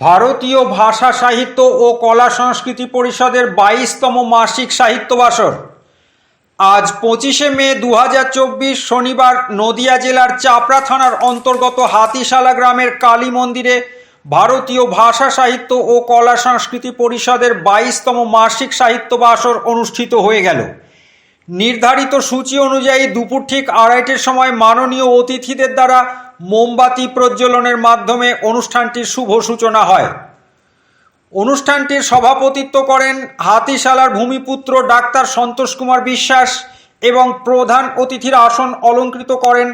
ভারতীয় ভাষা সাহিত্য ও কলা সংস্কৃতি পরিষদের 22তম মাসিক সাহিত্য বাসর আজ 25শে মে 2024 শনিবার নদিয়া জেলার চাপড়া থানার অন্তর্গত হাতিশালা গ্রামের কালী মন্দিরে ভারতীয় ভাষা সাহিত্য ও কলা সংস্কৃতি পরিষদের 22তম মাসিক সাহিত্য বাসর অনুষ্ঠিত হয়ে গেল। নির্ধারিত সূচি অনুযায়ী দুপুর ঠিক 2:30টার সময় মাননীয় অতিথিদের দ্বারা মোমবাতি প্রজ্বলনের মাধ্যমে অনুষ্ঠানটির শুভ সূচনা হয়। অনুষ্ঠানটির সভাপতিত্ব করেন হাতিশালার ভূমিপুত্র ডাক্তার সন্তোষ কুমার বিশ্বাস এবং প্রধান অতিথির আসন অলঙ্কৃত করেন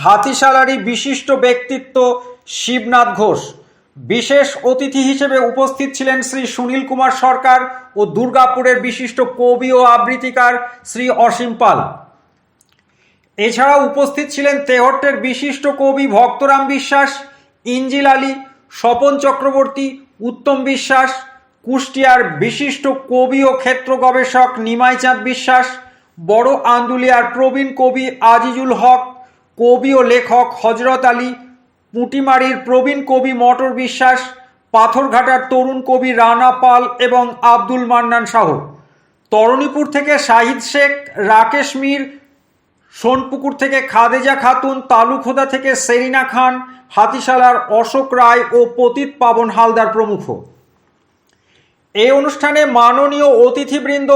হাতিশালারই বিশিষ্ট ব্যক্তিত্ব শিবনাথ ঘোষ। বিশেষ অতিথি হিসেবে উপস্থিত ছিলেন শ্রী সুনীল কুমার সরকার ও দুর্গাপুরের বিশিষ্ট কবি ও আবৃত্তিকার শ্রী অসীম পাল। এছাড়াও উপস্থিত ছিলেন তেহট্টের বিশিষ্ট কবি ভক্তরাম বিশ্বাস, ইঞ্জিল আলী, স্বপন চক্রবর্তী, উত্তম বিশ্বাস, কুষ্টিয়ার বিশিষ্ট কবি ও ক্ষেত্র গবেষক নিমাই চাঁদ বিশ্বাস, বড় আন্দুলিয়ার প্রবীণ কবি আজিজুল হক, কবি ও লেখক হজরত আলী, পুঁটিমারির প্রবীণ কবি মটর বিশ্বাস, পাথরঘাটার তরুণ কবি রানা পাল এবং আব্দুল মান্নান শাহ, তরণীপুর থেকে শাহিদ শেখ, রাকেশ মীর, সোনপুকুর থেকে খাদেজা খাতুন, তালুখোদা থেকে সেরিনা খান, হাতিশালার অশোক রায় ও পতিত পাবন হালদার প্রমুখ। এই অনুষ্ঠানে মাননীয় অতিথিবৃন্দ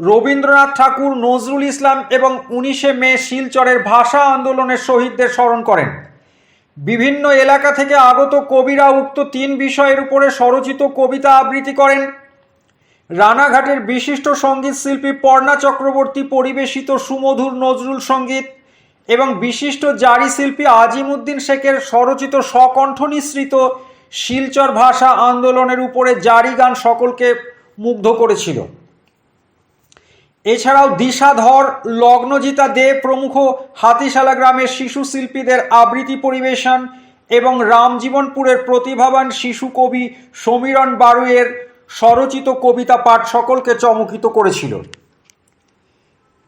রবীন্দ্রনাথ ঠাকুর, নজরুল ইসলাম এবং 19শে মে শিলচরের ভাষা আন্দোলনের শহীদদের স্মরণ করেন। বিভিন্ন এলাকা থেকে আগত কবিরা উক্ত 3 বিষয়ের উপরে স্বরচিত কবিতা আবৃত্তি করেন। রানাঘাটের বিশিষ্ট সঙ্গীত শিল্পী পর্ণা চক্রবর্তী পরিবেশিত সুমধুর নজরুল সঙ্গীত এবং বিশিষ্ট জারি শিল্পী আজিমউদ্দিন শেখের স্বরচিত স্বকণ্ঠ নিঃসৃত শিলচর ভাষা আন্দোলনের উপরে জারি গান সকলকে মুগ্ধ করেছিল। এছাড়াও দিশাধর, লগ্নজিতা দে প্রমুখ হাতিশালা গ্রামের শিশু শিল্পীদের আবৃত্তি পরিবেশন এবং রামজীবনপুরের প্রতিভাবান শিশু কবি সমীরণ বারুইয়ের স্বরচিত কবিতা পাঠ সকলকে চমকিত করেছিল।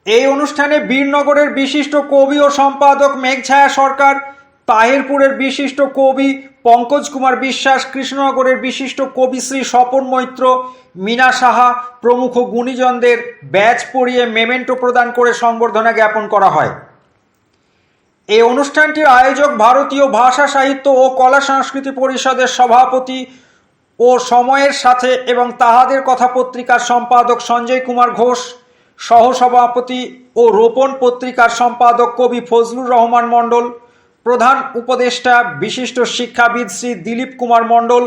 এই অনুষ্ঠানে বীরনগরের বিশিষ্ট কবি ও সম্পাদক মেঘছায়া সরকার, তাহিরপুরের বিশিষ্ট কবি পঙ্কজ কুমার বিশ্বাস, কৃষ্ণনগরের বিশিষ্ট কবি শ্রী স্বপন মৈত্র, মীনা সাহা প্রমুখ গুণীজনদের ব্যাচ পরিয়ে মেমেন্টো প্রদান করে সংবর্ধনা জ্ঞাপন করা হয়। এই অনুষ্ঠানটির আয়োজক ভারতীয় ভাষা সাহিত্য ও কলা সংস্কৃতি পরিষদের সভাপতি ও সময়ের সাথে এবং তাহাদের কথা পত্রিকার সম্পাদক সঞ্জয় কুমার ঘোষ, সহসভাপতি ও রোপণ পত্রিকার সম্পাদক কবি ফজলুর রহমান মণ্ডল, প্রধান উপদেষ্টা বিশিষ্ট শিক্ষাবিদ শ্রী দিলীপ কুমার মণ্ডল,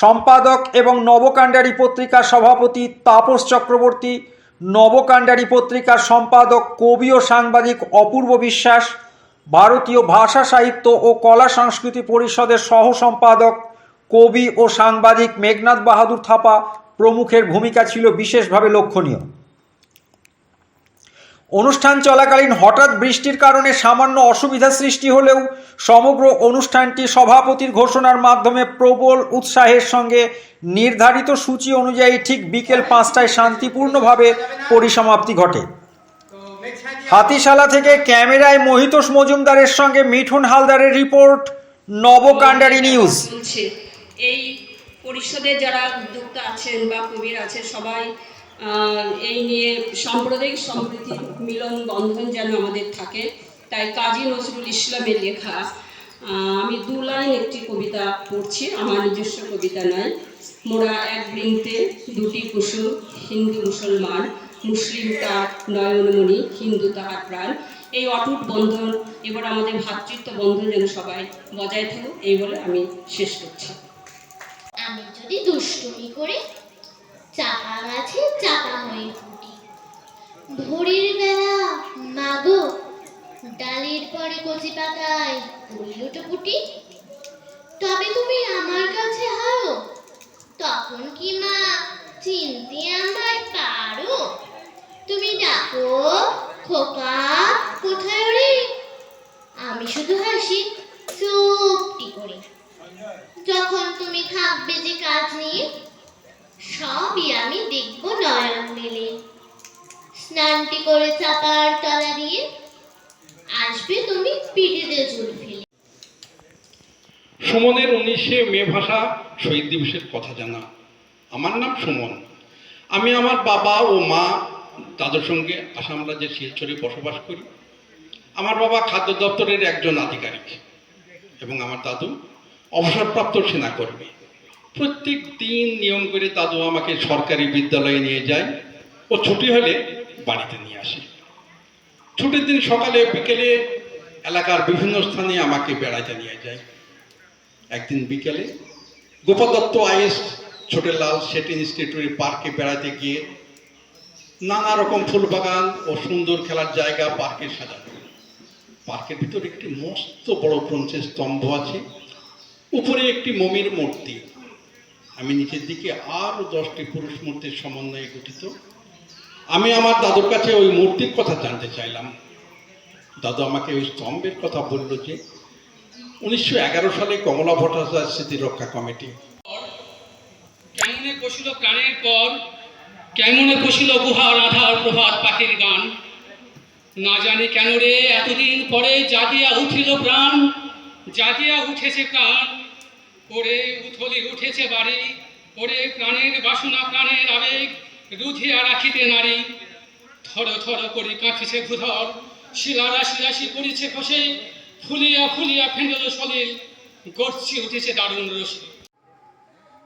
সম্পাদক এবং নবকাণ্ডারী পত্রিকার সভাপতি তাপস চক্রবর্তী, নবকাণ্ডারী পত্রিকার সম্পাদক কবি ও সাংবাদিক অপূর্ব বিশ্বাস, ভারতীয় ভাষা সাহিত্য ও কলা সংস্কৃতি পরিষদের সহ সম্পাদক কবি ও সাংবাদিক মেঘনাথ বাহাদুর থাপা প্রমুখের ভূমিকা ছিল বিশেষভাবে লক্ষণীয়। অনুষ্ঠান চলাকালীন হঠাৎ বৃষ্টির কারণে সামান্য অসুবিধা সৃষ্টি হলেও সমগ্র অনুষ্ঠানটি সভাপতির ঘোষণার মাধ্যমে প্রবল উৎসাহের সঙ্গে নির্ধারিত সূচি অনুযায়ী ঠিক বিকেল 5টায় শান্তিপূর্ণভাবে পরিসমাপ্তি ঘটে। হাতিশালা থেকে ক্যামেরায় মহিতোষ মজুমদারের সঙ্গে মিঠুন হালদারের রিপোর্ট, নবকাণ্ডারী নিউজ। এই পরিষদের যারা উদ্যোক্তা আছেন বা কবিরা আছেন সবাই এই নিয়ে সাম্প্রদায়িক সম্প্রীতির মিলন বন্ধন যেন আমাদের থাকে, তাই কাজী নজরুল ইসলামের লেখা আমি 2 লাইন একটি কবিতা পড়ছি। আমার নিজস্ব কবিতা নয়। মোরা এক বৃন্তে 2টি কুসুম, হিন্দু মুসলমান, মুসলিম তার নয়নমণি, হিন্দু তাহার প্রাণ। এই অটুট বন্ধন এবার আমাদের ভ্রাতৃত্ব বন্ধন যেন সবাই বজায় থাকুক, এই বলে আমি শেষ করছি। আমি যদি দুষ্টুমি করে চাপা গাছে চাপা হয়ে ফুটি, ভোরের বেলা মাগো ডালের পরে কচি পাতায় লুটোপুটি, তবে তুমি আমার কাছে হারো, তখন কি মা চিনতে আমায় পারো? তুমি ডাকো খোকা কোথায় রে, আমি শুধু হাসি চুপটি করে। যখন তুমি থাকবে যে কাজ নিয়ে, সবই আমি দেখবো নয়ন মেলে। স্নানটি করে চাপার তলা দিয়ে আসবে তুমি পিঠেতে চুল ফেলে। সুমনের 19শে মে ভাষা শহীদ দিবসের কথা জানা। আমার নাম সুমন। আমি আমার বাবা ও মা দাদুর সঙ্গে আসাম রাজ্যের শিলচরে বসবাস করি। আমার বাবা খাদ্য দপ্তরের একজন আধিকারিক এবং আমার দাদু অবসরপ্রাপ্ত সেনাকর্মী। প্রত্যেক দিন নিয়ম করে দাদু আমাকে সরকারি বিদ্যালয়ে নিয়ে যায় ও ছুটি হলে বাড়িতে নিয়ে আসে। ছুটির দিন সকালে বিকেলে এলাকার বিভিন্ন স্থানে আমাকে বেড়াতে নিয়ে যায়। একদিন বিকেলে গোপাল দত্ত আইএস ছোটেলাল শেঠ ইনস্টিটিউটের পার্কে বেড়াতে গিয়ে নানা রকম ফুলবাগান ও সুন্দর খেলার জায়গা পার্কে সাজানো। পার্কের ভিতরে একটি মস্ত বড় ব্রোঞ্জের স্তম্ভ আছে, উপরে একটি মমির মূর্তি। আমি নিচের দিকে আরও 10টি পুরুষ মূর্তির সমন্বয়ে গঠিত। আমি আমার দাদুর কাছে ওই মূর্তির কথা জানতে চাইলাম। দাদু আমাকে ওই স্তম্ভের কথা বলল যে 1911 সালে কমলা ভট্টাচার্য স্মৃতি রক্ষা কমিটি। কেমনে বসিল প্রাণের পর, কেমনে বসিল গুহার আধার প্রভাত পাখির গান। না জানি কেন রে এতদিন পরে জাগিয়া উঠিল প্রাণ, জাগিয়া উঠেছে প্রাণ। ওরে উথলি উঠেছে বাড়ি, ওরে প্রাণের বাসনা প্রাণের আবেগ রুধিয়া রাখিতে নারী। থর থর করে কাঁপিছে ভূধর, শিলা রাশি রাশি পড়িছে খসে, ফুলিয়া ফুলিয়া ফেঁদল সলিল, গর্জি উঠেছে দারুণ রসে।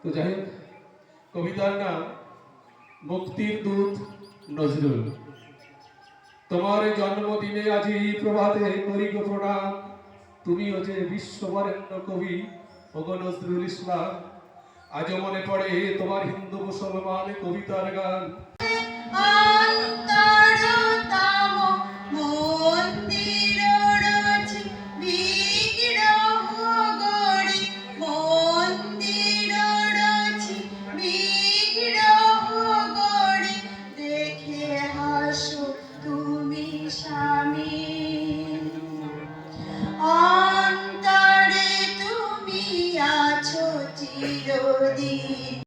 তো যাই হোক, কবিতার নাম মুক্তির দূত নজরুল। তোমার জন্মদিনে আজি প্রভাতে করি গো প্রণাম, তুমিও যে বিশ্ববরেণ্য কবি ওগো নজরুল ইসলাম। আজও মনে পড়ে তোমার হিন্দু মুসলমান কবিতার গান।